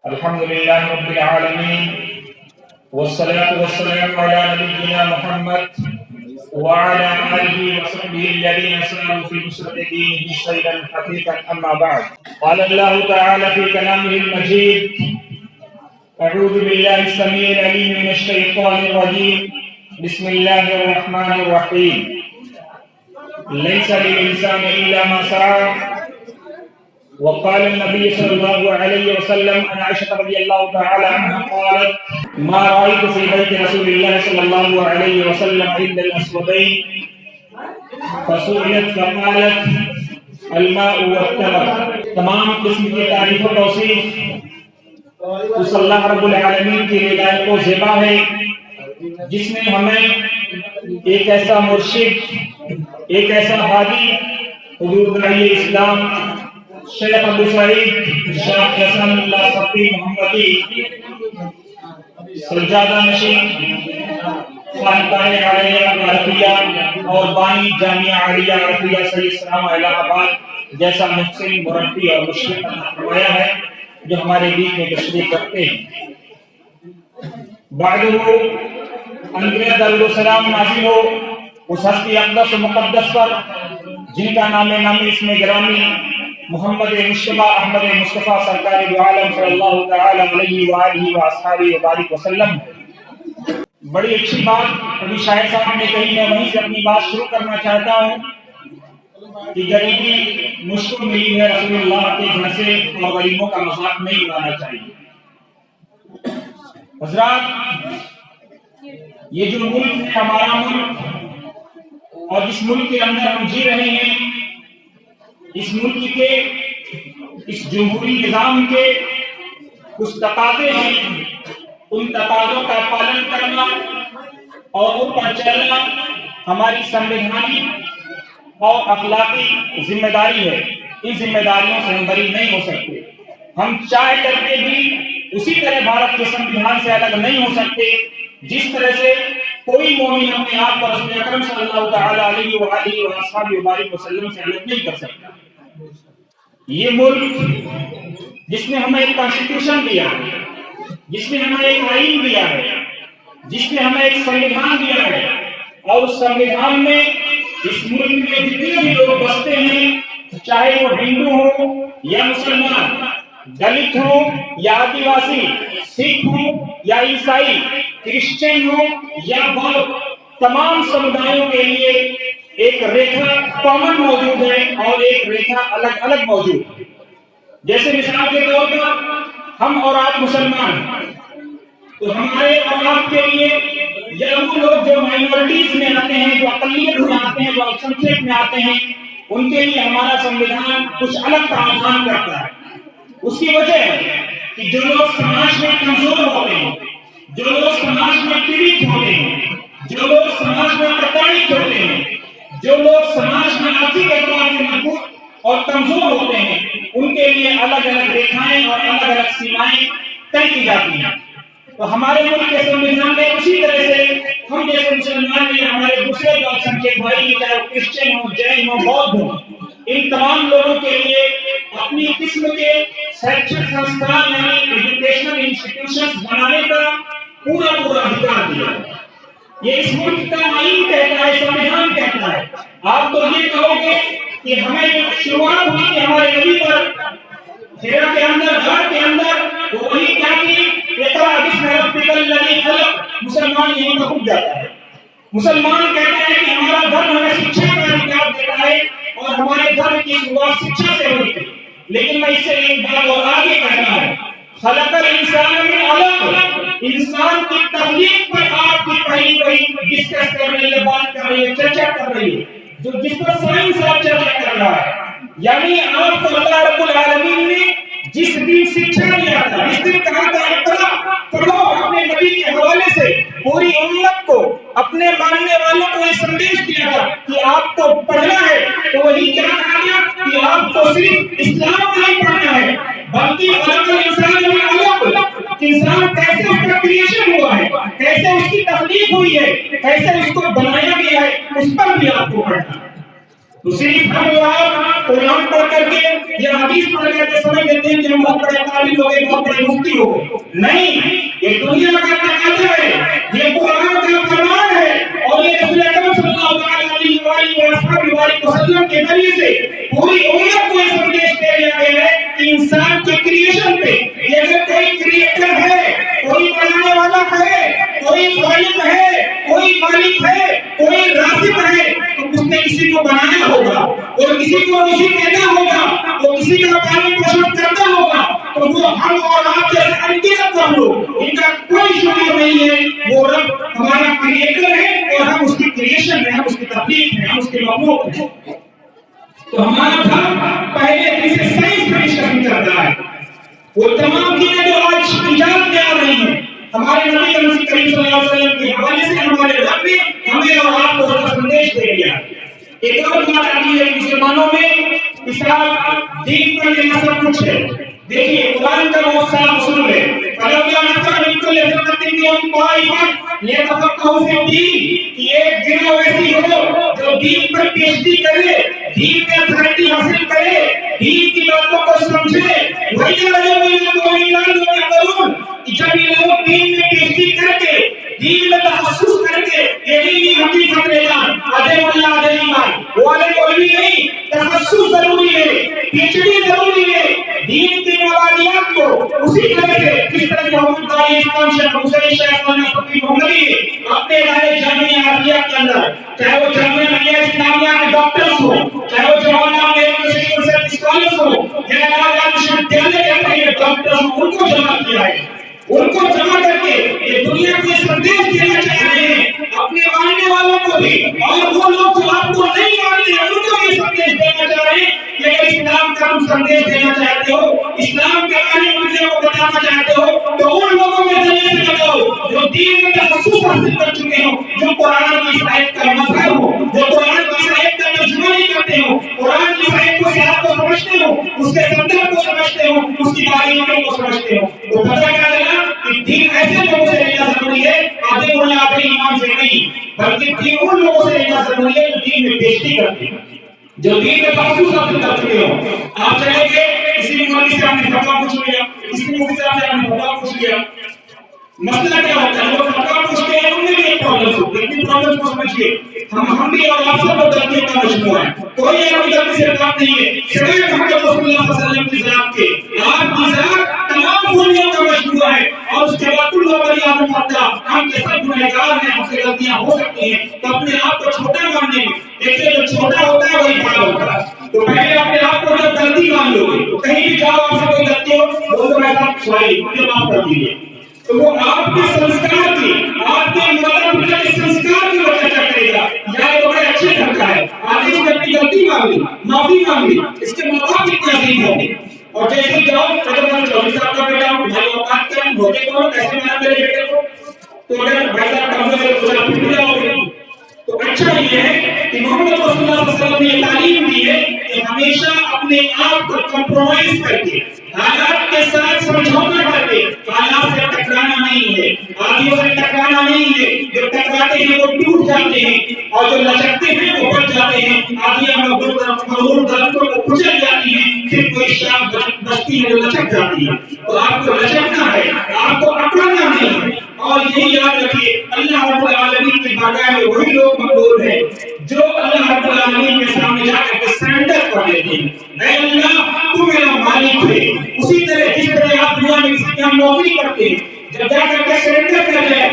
الحمد لله رب العالمين والصلاة والسلام على نبينا محمد وعلى آله وصحبه الذين ساروا في نصرة دينه سيرا حقيقا. أما بعد، قال الله تعالى في كلامه المجيد: أعوذ بالله السميع العليم من الشيطان الرجيم، بسم الله الرحمن الرحيم. ليس للإنسان إلا ما سعى. وقال النبي صلى الله عليه وسلم عن عائشة رضي الله تعالى عنها قالت: ما رأيت في بيت رسول الله صلى الله عليه وسلم إلا الأسودين. فسئلت فقالت: الماء والتمر. تمام قسم کی تعریف و توصیف اس اللہ رب العالمین کی ہدایت و زیبا ہے جس نے ہمیں ایک ایسا مرشد، ایک ایسا ہادی، حضور داعی اسلام شیخ ابو سعید شاہ حسن اللہ صفی محمدی سجادہ نشین خانقاہ عالیہ عرفیہ اور بانی جامعہ عالیہ عرفیہ سید سلام الہ آباد جیسا محسن مربی اور مشرف فرمایا ہے جو ہمارے بیچ میں تشریف کرتے ہیں۔ بعدہ اندر درالسلام نازل ہو اس ہستی اقدس و مقدس پر جن کا نام نامی اسم گرامی محمد مصطفیٰ احمد مصطفیٰ سرکار دو عالم صلی اللہ تعالی علیہ وآلہ وآصحابہ وبارک وسلم۔ بڑی اچھی بات ابھی شاہد صاحب نے کہی، میں وہیں سے اپنی بات شروع کرنا چاہتا ہوں کہ غریبی مجھ کو ملی ہے رسول اللہ کے گھر سے اور غریبوں کا مذاق نہیں اڑانا چاہیے۔ حضرات، یہ جو ملک ہے ہمارا ملک اور جس ملک کے اندر ہم جی رہے ہیں، اس ملک کے اس جمہوری نظام کے کچھ تقاضے ہیں، ان تقاضوں کا پالن کرنا اور ان پر چلنا ہماری سنویدھانی اور اخلاقی ذمہ داری ہے۔ ان ذمہ داریوں سے ہم بری نہیں ہو سکتے۔ ہم چاہ کر کے بھی اسی طرح بھارت کے سنویدھان سے الگ نہیں ہو سکتے جس طرح سے کوئی مومن اپنے آپ کو رسول اکرم صلی اللہ تعالی علیہ وآلہ وآصحابہ وبارک وسلم سے الگ نہیں کر سکتا۔ یہ ملک جس نے ہمیں ایک کانسٹیٹیوشن دیا ہے، جس نے ہمیں ایک آئین دیا ہے، جس نے ہمیں ایک سنویدھان دیا ہے، اور اس سنویدھان میں اس ملک میں جتنے بھی لوگ بستے ہیں، چاہے وہ ہندو ہو یا مسلمان، دلت ہو یا آدیواسی، سکھ ہو یا عیسائی، کرسچن ہو یا بودھ، تمام سمودایوں کے لیے ایک ریکھا کامن موجود ہے اور ایک ریکھا الگ الگ موجود ہے۔ جیسے مثال کے طور پر ہم اور آپ مسلمان، تو ہمارے اور آپ کے لیے یا وہ لوگ جو مائنورٹیز میں آتے ہیں، جو اقلیت میں آتے ہیں، جو الپسنکھیک میں آتے ہیں، ان کے لیے ہمارا سنویدھان کچھ الگ پراودھان کرتا ہے۔ اس کی وجہ ہے کہ جو لوگ سماج میں کمزور ہوتے ہیں، جو لوگ سماج میں پیڑت ہوتے ہیں، جو لوگ سماج میں پرتاڑت ہوتے ہیں، جو لوگ سماج میں آرتھک اعتبار سے مضبوط اور کمزور ہوتے ہیں، ان کے لیے الگ الگ ریکھائیں اور الگ الگ سیمائیں طے کی جاتی ہیں۔ تو ہمارے ملک کے سنویدھان میں اسی طرح سے ہم جیسے مسلمان ہیں، ہمارے دوسرے جو الپسنکھیک بھائی، چاہے وہ کرسچن ہو، جین ہو، بودھ ہو، ان تمام لوگوں کے لیے اپنی قسم کے شیکشک سنستھان یعنی ایجوکیشنل انسٹیٹیوشنز بنانے کا پورا ادھیکار دیا ہے۔ یہ اس ملک کا آئین کہتا ہے، سنویدھان کہتا ہے۔ آپ تو یہ کہو گے کہ ہمیں جو شروعات ہوئی کہ ہمارے نبی پر ہیرا کے اندر، غار کے اندر، تو وہی کیا کی اقرأ باسم ربک الذی خلق، مسلمان یہیں پر رک جاتا ہے۔ مسلمان کہتا ہے کہ ہمارا دھرم ہمیں شکشا کا ادھیکار دیتا ہے اور ہمارے دھرم کی شروعات شکشا سے ہوئی ہے۔ لیکن میں اس سے ایک بات اور آگے کہتا ہوں، خلق الانسان من علق، انسان کی تخلیق پر آپ کی پہلی ڈسکس کر رہی ہے، بات کر رہی ہے، چرچا کر رہی ہے، جو جس پر سائنس آپ چرچا کر رہا ہے۔ یعنی آپ کو اللہ رب العالمین نے جس دن شکشا دیا تھا، جس دن کہا تھا اقرأ پڑھو، اپنے نبی کے حوالے سے پوری امت کو، اپنے ماننے والوں کو یہ سندیش دیا تھا کہ آپ کو پڑھنا ہے، تو وہی کیا کہا گیا کہ آپ کو صرف اسلام نہیں پڑھنا ہے بلکہ خلق الانسان من علق، انسان کیسے اس کا کریشن ہوا ہے، کیسے اس کی تخلیق ہوئی ہے، کیسے اس کو بنایا گیا ہے، اس پر بھی آپ کو پڑھنا ہے۔ تو صرف ہم آپ قرآن پڑھ کر کے یا حدیث پڑھ کر کے سمجھ لیتے ہیں کہ ہم بہت بڑے طالب ہو گئے، بہت بڑے مفتی ہو گئے. نہیں، یہ دنیا کا تقاضا ہے، یہ قرآن کا فرمان ہے، اور یہ رسول اکرم صلی اللہ علیہ وسلم کے ذریعے سے پوری امت کو یہ سندیش دے دیا گیا ہے کہ انسان کے کریشن پہ یہ اگر کوئی کریٹر ہے، کوئی بنانے والا ہے، کوئی خالق ہے، کوئی مالک ہے، کوئی رازق ہے، تو اس نے کسی کو بنایا ہوگا اور کسی کو روزی دینا ہوگا، وہ کسی کا پالن پوشن کرتا ہوگا. تو وہ ہم اور آپ جیسے انگیزت ہم لوگ، ان کا کوئی شکر نہیں ہے. وہ رب ہمارا کریٹر ہے اور ہم اس کی کریشن ہیں، ہم اس کی تخلیق ہیں، ہم اس کے مخلوق ہیں. تو ہمارا دھرم پہلے دن سے سائنس کا ڈسکشن کرتا ہے. وہ تمام چیزیں جو آج ایجاد میں آ رہی ہیں، ہمارے نبی کریم صلی اللہ علیہ وسلم کے حوالے سے ہمارے رب نے ہمیں اور آپ کو اس کا سندیش دے دیا. ایک اور بات آتی ہے مسلمانوں میں، اسلام دین پر لینا سب کچھ ہے. دیکھیے قرآن کا بہت سارا اصول ہے. فَلَوْلَا نَفَرَ مِن كُلِّ فِرْقَةٍ مِنْهُمْ طَائِفَةٌ لِيَتَفَقَّهُوا فِي الدِّينِ، کہ ایک گروہ ایسی ہو جو دین پر پی ایچ ڈی کرے، دین میں اتھارٹی حاصل کرے، دین کی باتوں کو سمجھے. وَإِذَا رَجَعُوا إِلَى الْمُؤْمِنِينَ يَعْلَمُونَ، جب یہ لوگ دین میں پی ایچ ڈی کر کے، دین میں تخصص کر کے، یہ دینی حقیقت لے جان، عدم اللہ عدم ایمان، وہ عدم علمی نہیں، تخصص ضروری ہے، پی ایچ ڈی ضروری ہے. دین کے مبادیات کو اسی طرح سے جس طرح سے محمد داعی اسلام شیخ حسین شیخ صفی محمدی اپنے ادارے جامعہ عربیہ کے اندر، چاہے وہ جامعہ ملیہ اسلامیہ کے ڈاکٹرز ہوں، چاہے وہ جواہر لال نہرو اسکالرز ہوں، یا علاقہ وشودیالیہ کے اپنے ڈاکٹرز ہوں، ان کو جمع کیا ہے. ان کو جمع کر کے یہ دنیا کو سندیش دینا چاہ رہے ہیں، اپنے ماننے والوں کو بھی، اور وہ لوگ جو آپ کو نہیں مانتے ہیں ان کو یہ سندیش دینا چاہ رہے ہیں کہ اگر اسلام کا تم سندیش دینا چاہتے ہو، اسلام کے بارے میں دنیا کو بتانا چاہتے ہو، تو ان لوگوں کے ذریعے سے بتاؤ جو دین میں تخصص حاصل کر چکے ہو، جو قرآن کی آیت کا مظہر ہو، جو قرآن کی آیت کا ترجمہ نہیں کرتے ہو، قرآن کی آیت کو صحت کو سمجھتے ہو، اس کے سندرب کو سمجھتے ہو، اس کی باریکیوں کو سمجھتے ہو. تو پتہ کیا لگا کہ دین ایسے لوگوں سے لینا ضروری ہے، عدم اللہ عدم ایمان سے نہیں، بلکہ دین ان لوگوں سے لینا ضروری ہے جو دین میں پی ایچ ڈی کرتے ہیں، جو دین میں تخصص حاصل کر چکے ہو. آپ چلیں گے کسی مولوی سے آپ نے فتویٰ پوچھ لیا، کسی مفتی صاحب سے آپ نے فتویٰ پوچھ لیا، مسئلہ کیا ہوتا ہے؟ وہ فتویٰ پوچھتے ہیں، ان میں بھی ایک پرابلم ہوتی ہے. اتنی پرابلم کو سمجھیے، ہم بھی اور آپ سب غلطیوں کا مجموعہ ہے، کوئی ایک غلطی سے بات نہیں ہے. سوائے محمد رسول اللہ صلی اللہ علیہ وسلم کی ذات کے، آپ کی ذات تمام خوبیوں کا مجموعہ ہے، اور اس کے بعد کل بریات مقدہ، ہم کے سب گنہگار ہیں، ہم سے غلطیاں ہو سکتی ہیں. تو اپنے آپ کو چھوٹا ماننے میں، دیکھیے جو چھوٹا ہوتا ہے وہی بڑا ہوتا ہے. تو پہلے اپنے آپ کو جب غلطی مان لو گے، کہیں بھی جاؤ آپ سے کوئی غلطی ہو، وہ تو ایسا سوری مجھے معاف کر دیجیے، تو وہ آپ کے سنسکار کی، آپ کے ماتا پتا کے سنسکار کی وجہ کیا کرے گا. یا تو بڑے اچھے گھر کا ہے، آج اس نے اپنی غلطی مان لی، معافی مانگ لی، اس کے ماں باپ کتنے عظیم ہوں گے. اور جیسے جاؤ اگر میں چودھری صاحب کا بیٹا ہوں، تمہاری اوقات کیا ہے، ہوتے کون کیسے مانا میرے بیٹے کو، تو اگر بھائی صاحب کم سے کم آپ پھر جاؤ گے. تو اچھا یہ ہے کہ محمد رسول اللہ صلی اللہ علیہ وسلم نے تعلیم دی ہے کہ ہمیشہ اپنے آپ کو کمپرومائز کر کے، حالات کے ساتھ سمجھوتا کر کے، حالات سے ٹکرانا نہیں ہے، آدمیوں سے ٹکرانا نہیں ہے. جو ٹکراتے ہیں وہ ٹوٹ جاتے ہیں، اور جو لچکتے ہیں وہ بچ جاتے ہیں. آدمیاں مغرور درختوں کو کچل جاتی ہیں، پھر کوئی شاخ بچتی ہے وہ لچک جاتی ہے. تو آپ کو لچکنا ہے، آپ کو اکڑنا نہیں ہے. اور یہی یاد رکھیے اللہ رب العالمین کی بارگاہ میں وہی لوگ مقبول ہیں جو اللہ رب العالمین کے سامنے جا کر کے سرنڈر کر لیتے ہیں. اے اللہ تو میرا مالک ہے. اسی طرح جس طرح آپ دنیا میں کسی کا نوکری کرتے ہیں، جب جا کر کے سرنڈر کر جائے،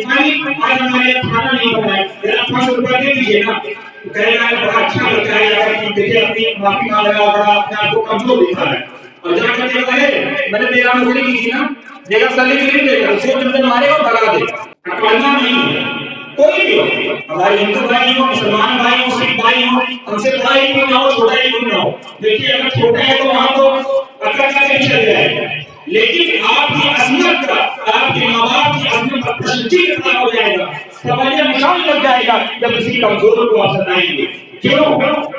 مالک آج ہمارے کھانا نہیں بنا ہے، ذرا 500 روپے دے دیجیے نا، تو کہے گا بڑا اچھا لگتا ہے یار کہ دیکھیے اپنی معافی مانگ رہا، بڑا اپنے آپ کو کمزور دکھا ہے. اور جا کر کے کہے میں نے تیرا نوکری کی تھی نا، دیکھا سلی نہیں دے گا، اسے جب مارے گا بھگا دے. اکڑنا نہیں ہے کوئی بھی ہو، ہمارے ہندو بھائی ہو، مسلمان بھائی ہو، سکھ بھائی ہو، ہم سے بڑا ہی کیوں نہ ہو، چھوٹا ہی کیوں نہ ہو. دیکھیے اگر چھوٹا ہے تو وہاں تو اکڑ کا چل جائے گا، لیکن آپ کی عظمت کا، آپ کے ماں باپ کی عظمت کا تشجیع کرنا ہو جائے گا، سوالیا نشان لگ جائے گا جب کسی کمزور کو آپ ستائیں گے. کیوں؟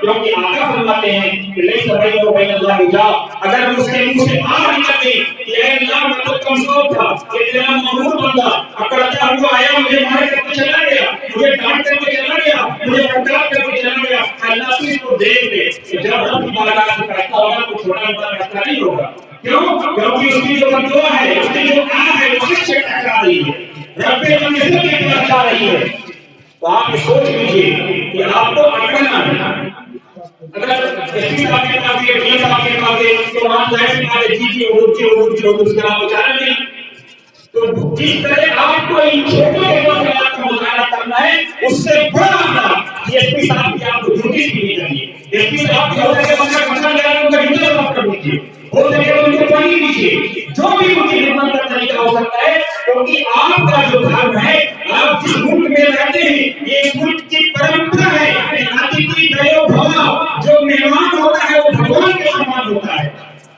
کیونکہ آقا فرماتے ہیں کہ لیس بینہ و بین اللہ حجاب. اگر اس کے منہ سے آ نکلے کہ اے اللہ میں تو کمزور تھا، کہ تیرا مغرور بندہ اکڑتا ہوا آیا، مجھے مارے کر کے چلا گیا، مجھے ڈانٹ کر کے چلا گیا، مجھے پھٹکار کر کے چلا گیا، اللہ سے اس کو دیکھ لے کہ جب رب کی بارگاہ سے فیصلہ ہوگا تو چھوٹا بڑا فیصلہ نہیں ہوگا. کیوں؟ کیونکہ اس کی جو بددعا ہے، اس کی جو آگ ہے، وہ عرش سے ٹکرا رہی ہے، رب العزت کی طرف جا رہی ہے. تو آپ یہ سوچ لیجیے کہ آپ کو اکڑنا ہے. اگر جسٹس صاحب کے پاس یہ ڈی صاحب کے پاس ہے تو وہاں ظاہر سی بات ہے جی اس کا مظاہرہ نہیں. تو جس طرح آپ کو ان چھوٹے واقعات کا مظاہرہ کرنا ہے، اس سے بڑا ڈی ایس پی صاحب کی آپ کو ڈیوٹی دینی چاہیے. ڈی ایس پی صاحب کی ہو سکے بچہ جائے ان کا ڈیوٹی صاف کر دیجیے، ہو سکے ان کو پانی دیجیے، جو بھی ان کی خدمت کا طریقہ ہو سکتا ہے. کیونکہ آپ کا جو دھرم ہے، آپ جس ملک میں رہتے ہیں، یہ اس ملک کی پرمپرا ہے کہ آتیتھی دیو بھوا، جو مہمان ہوتا ہے وہ بھگوان کے سامان ہوتا ہے.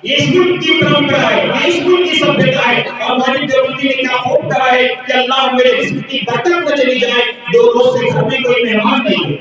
یہ اس ملک کی پرمپرا ہے، یہ اس ملک کی سبھیتا ہے. اور واجب دیوبندی نے کیا خوب کہا ہے کہ اللہ میرے رزق کی برکت نہ چلی جائے جو روز سے گھر میں کوئی مہمان نہیں ہو.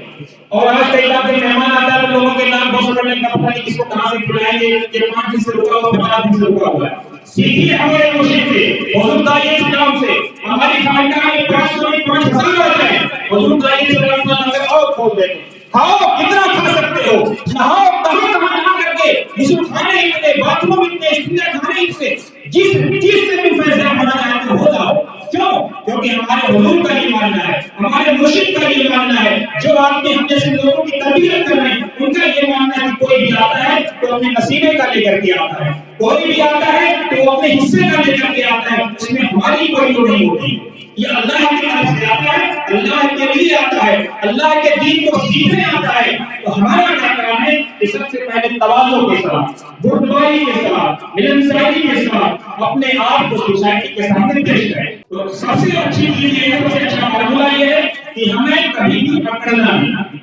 اور آج کئی بار جب مہمان آتا ہے تو لوگوں کے نام بہت کرنے کا پتہ نہیں کس کو کہاں سے کھلائیں گے کہ 5 دن سے رکا ہوا 50 دن سے رکا ہوا ہے. سیکھیے ہمارے مرشد سے، حضور داعیہ اسلام سے. ہماری خانقاہ میں 5,000 آ جائیں، حضور داعیہ اسلام کا نظر اور کھول دیں. کھاؤ کتنا کھا سکتے ہو، نہاؤ کہاں نہا کر کے، غسل خانے اتنے، باتھ روم اتنے، استنجا خانے اتنے، جس چیز سے بھی فیصلہ ہونا چاہتے ہو جاؤ. کیوں؟ کیونکہ ہمارے حضور کا یہ ماننا ہے، ہمارے مرشد کا یہ ماننا ہے. جو آپ کے ہم جیسے لوگوں کی تربیت کر رہے ہیں، ان کا یہ ماننا ہے کہ کوئی بھی آتا ہے تو اپنے نصیبے کا لے کر کے آتا ہے، کوئی بھی آتا ہے تو وہ اپنے حصے کا لے کر کے آتا ہے، اس میں ہماری کوئی وہ نہیں ہوتی. یہ اللہ کی طرف سے آتا ہے، اللہ کے لیے آتا ہے، اللہ کے دین کو سیکھنے آتا ہے. تو ہمارا کیا کام ہے کہ سب سے پہلے تواضع کے ساتھ، بردباری کے ساتھ، ملنساری کے ساتھ اپنے آپ کو سوسائٹی کے سامنے پیش کریں. تو سب سے اچھی چیز یہ ہے، سب سے اچھا فارمولہ یہ ہے کہ ہمیں کبھی بھی اکڑنا نہیں.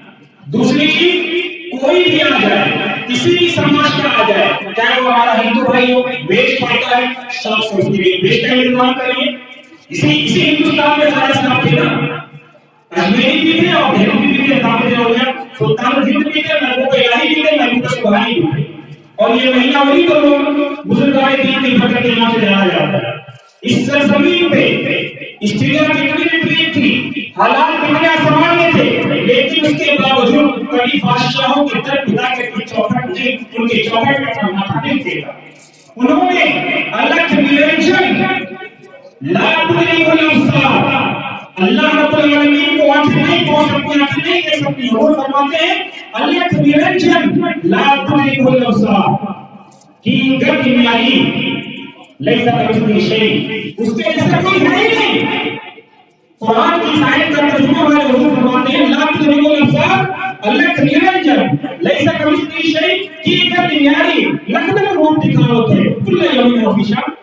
دوسری چیز، کوئی بھی آ جائے، کسی بھی سماج کا آ جائے، چاہے وہ ہمارا ہندو بھائی ہو، ویش پڑھتا ہے، شاخ سے اس کے لیے ویش کا انتظام کریے. اسی ہندوستان میں سارے صاحب تھے نا، کشمیری بھی تھے اور بھیروی بھی تھے. دامن ہو گیا سلطان ہند بھی تھے، محبوب الہی بھی تھے، محبوب سبحانی بھی تھے. اور یہ مہینہ وہی تو لوگ بزرگان دین کی بھٹک کے نام سے جانا جاتا ہے. اس سرزمین پہ استریاں کتنی وپریت تھی، حالات کتنے اسامان تھے، لیکن اس کے باوجود کبھی بادشاہوں کے در پھلا کے چوکھٹ نے ان کے چوکھٹ کا ماتھا نہیں پھیرا. انہوں نے الکھ نرنجن لا تدرکہ الابصار، اللہ رب العالمین کو آنکھیں نہیں پہنچ سکتی، آنکھیں نہیں دیکھ سکتی. حضور فرماتے ہیں الکھ نرنجن لا تدرکہ الابصار، کی گد نیائی لیسا کمثلہ شیء، اس کے جیسا کوئی ہے ہی نہیں. قرآن کی آیت کا ترجمہ ہمارے حضور فرماتے ہیں لا تدرکہ الابصار الکھ نرنجن لیسا کمثلہ شیء، کی گد نیائی لکھنؤ روپ دکھاؤ تھے کل یوم و فی شأن.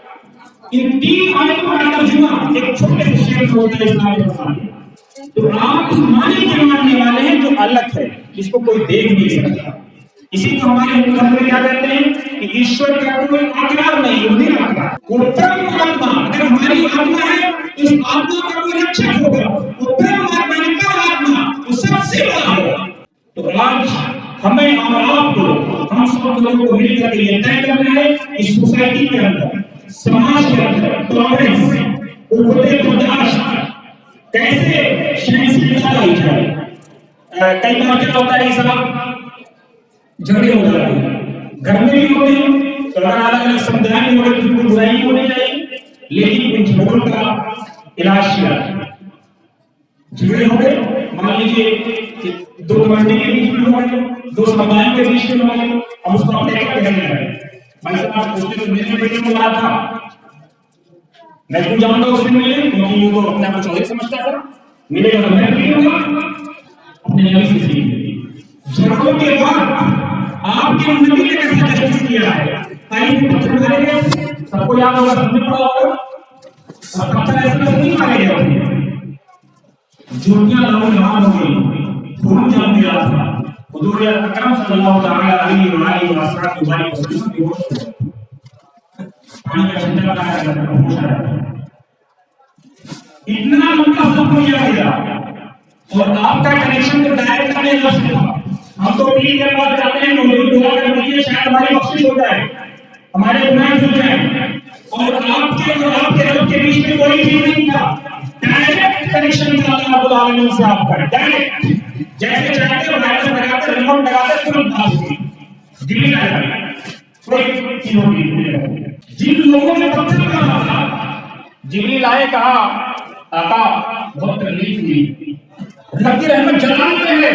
ان 3 آیتوں کا ترجمہ ایک چھوٹے سے شعر میں ہوتا ہے اسلام کے سامنے. تو آپ اس معنی کے ماننے والے ہیں جو الگ ہے، جس کو کوئی دیکھ نہیں سکتا. اسی کو ہمارے ہندو دھرم میں کیا کہتے ہیں کہ ایشور کا کوئی آکار نہیں، وہ نہیں آکار، وہ پرم آتما. اگر ہماری آتما ہے تو اس آتما کا کوئی رکشک ہوگا، وہ پرم آتما ہے، پرم آتما وہ سب سے بڑا ہوگا. تو آج ہمیں اور آپ کو، ہم سب لوگوں کو مل کر یہ طے کرنا ہے اس سوسائٹی کے اندر، سماج کے اندر ٹالرنس، قوت برداشت کیسے شہنشاہی لائی جائے. کئی بار کیا ہوتا ہے صاحب، جھگڑے ہو جاتے ہیں، گھر میں بھی ہوتے ہیں، تو اگر الگ الگ سمدائیں میں ہوتے ہیں تو برائی ہونے چاہیے، لیکن ان جھگڑوں کا علاج کیا ہے. جھگڑے ہو گئے، مان لیجیے کہ 2 کمیونٹی کے بیچ میں ہو گئے، 2 سمدائیوں کے بیچ میں ہو گئے، اب اس کو اپنے کا کہنا ہے. بھائی صاحب پوچھتے تو میرے بیٹے کو ملا تھا، میں کیوں جاؤں گا اس سے ملنے، کیونکہ وہ تو اپنے آپ کو چوہے سمجھتا تھا، ملے گا تو میں بھی لوں گا. اپنے نبی سے سیکھیں. جھگڑوں کے بعد آپ کے نبی نے کیسا جسٹس کیا ہے. آئیے پتھر مارے گئے، سب کو یاد ہوگا، سب نے پڑھا ہوگا. اب پتھر ایسے نہیں مارے گئے، جوتیاں لوگوں نے ہو گئی، خون جم گیا تھا. حضور اکرم صلی اللہ تعالی علیہ وآلہ وسلم کی ہوش ہو گئی، پانی کا چھنٹا لگایا گیا تھا، ہوش آیا تھا. اتنا لمبا سفر کیا گیا اور آپ کا کنیکشن تو ڈائریکٹ آنے لگ سے تھا. ہم تو پیر کے پاس جاتے ہیں، حضور دعا کر دیجیے شاید ہماری بخشش ہو جائے، ہمارے گناہ دھل جائیں. اور آپ کے اور آپ کے رب کے بیچ میں کوئی چیز نہیں تھا، ڈائریکٹ کنیکشن تھا اللہ رب العالمین سے آپ کا، ڈائریکٹ. جیسے چاہتے ہو وائرس لگاتے ریموٹ لگاتے ترنت بات ہوگی جبریل آ جائے کوئی چیز ہوگی جن لوگوں نے پتھر مارا تھا جبریل آئے کہا آقا بہت تکلیف ہوئی رب کی رحمت جلال میں ہے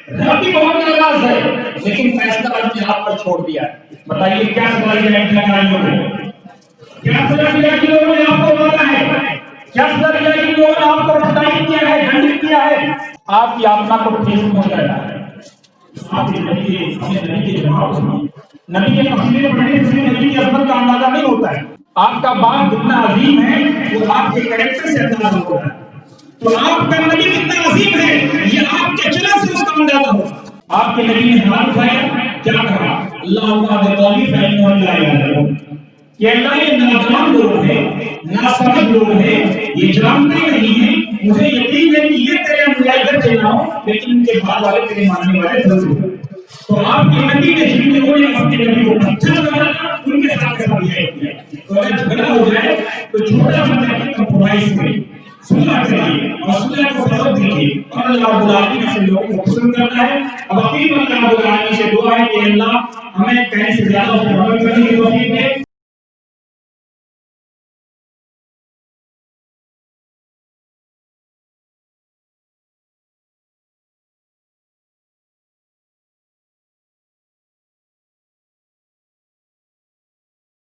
رب بھی بہت ناراض ہے لیکن فیصلہ اپنے ہاتھ پر چھوڑ دیا بتائیے کیا سزا دیا کیا سزا دیا کہ لوگوں نے آپ کو مارا ہے کیا سزا دیا کہ لوگوں نے آپ کو پٹائی کیا ہے ڈنڈ کیا ہے آپ کی آتما کو ٹھیس پہنچایا ہے آپ کے نبی کے جواب نبی کے قصیدے پڑھنے سے نبی کی عظمت کا اندازہ نہیں ہوتا ہے آپ کا بات جتنا عظیم ہے وہ آپ کے کریکٹر سے اندازہ ہوتا ہے تو آپ کا نبی کتنا عظیم ہے یہ آپ کے چلن سے اس کا اندازہ ہوگا آپ کے نبی نے ہاتھ اٹھایا کیا کہا اللہ بقولی فإنه لا يعلمون کہ اللہ یہ نادان لوگ ہیں ناسمجھ لوگ ہیں یہ جانتے نہیں ہیں مجھے یقین ہے کہ یہ تیرے انبیاء ادھر چلا ہوں لیکن ان کے بعد والے تیرے ماننے والے ضرور ہیں تو آپ کے نبی نے جن لوگوں نے اپنے نبی کو پتھر مارا ان کے ساتھ کیا کیا تو اگر جھگڑا ہو جائے تو چھوٹا مطلب کمپرومائز کریں صلح کریے اور صلح کو فروغ دیجیے اور اللہ رب العالمین سے لوگوں کو پسند کرتا ہے اب اپنی اللہ رب العالمین سے دعا ہے کہ اللہ ہمیں کہیں سے زیادہ عمل کرنے کی توفیق دے